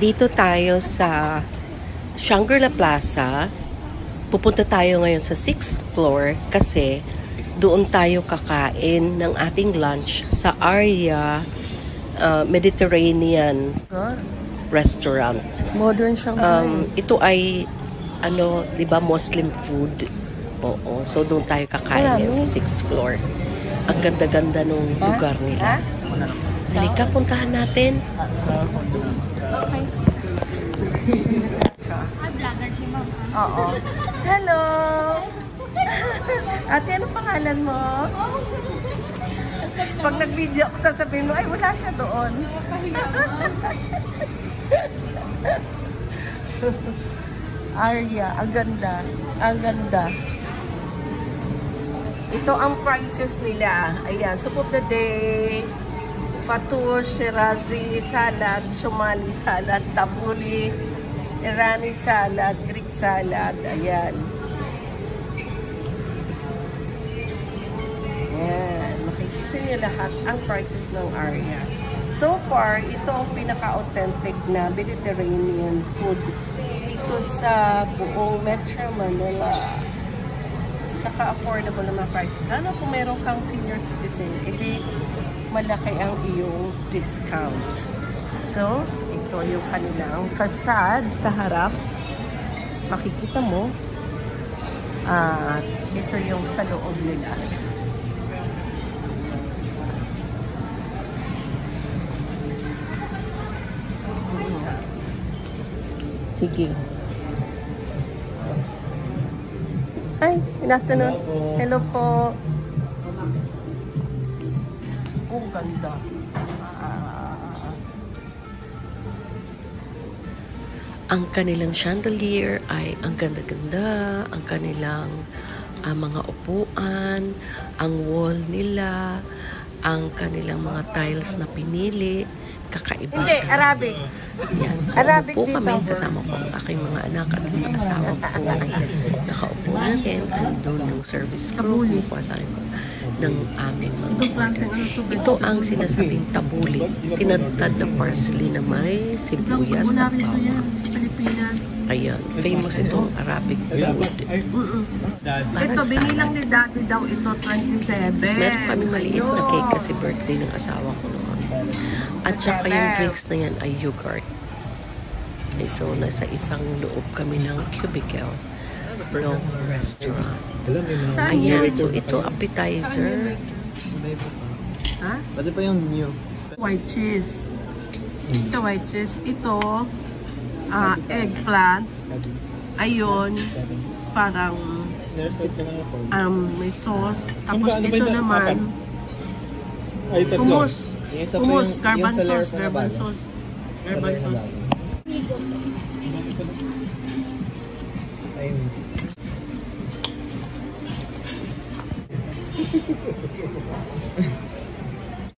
Nandito tayo sa Shangri-La Plaza. Pupunta tayo ngayon sa 6th floor kasi doon tayo kakain ng ating lunch sa Aria Mediterranean restaurant. Modern Shangri-La. Ito ay di ba, Muslim food. Oo, so doon tayo kakain ngayon sa 6th floor. Ang ganda-ganda nung lugar nila. Halika, puntahan natin. Okay. Oo. Hello! Ate, anong pangalan mo? Pag nag-video ako, sasabihin mo, ay, wala siya doon. Aria, ang ganda. Ang ganda. Ito ang prices nila. Ayan, soup of the day, Fatoush, Shirazi salad, Somali salad, tabbouleh, Irani salad, Greek salad. Ayan. Ayan. Makikita niyo lahat ang prices ng Aria. So far, ito ang pinaka-authentic na Mediterranean food dito sa buong Metro Manila. Tsaka affordable naman prices. Lalo kung meron kang senior citizen, edi malaki ang iyong discount. So, ito yung kanilang facade sa harap. Makikita mo. At ito yung sa loob nila. Sige. Hi, good afternoon. Hello po. Ang ganda. Ang kanilang chandelier ay ang ganda-ganda. Ang kanilang mga upuan, ang wall nila, ang kanilang mga tiles na pinili. Kakaiba Hindi, siya. Arabic. Yan. So, Arabic upo dito. kami kasama ko ang aking mga anak at mga asawa ko. Nakaupo na rin. Andun yung service crew. Kuha sa akin ng aming mga order. Ito ang sinasabing tabuli. Tinadtad na parsley na may sibuyas at bawang. Ayan. Famous itong Arabic food. Ito, binilang ni Daddy daw ito 27. Tapos meron kami maliit na cake kasi birthday ng asawa ko noon. At saka yung drinks na yan ay yogurt. Okay, so nasa isang loob kami ng cubicle ng restaurant. Ayan, so ito appetizer. Ha? Pwede pa yung new. White cheese. Ito white cheese. Ito, eggplant. Ayun, parang may sauce. Tapos ito naman, hummus. Hummus, carbon sauce, carbon sauce. Carbon sauce.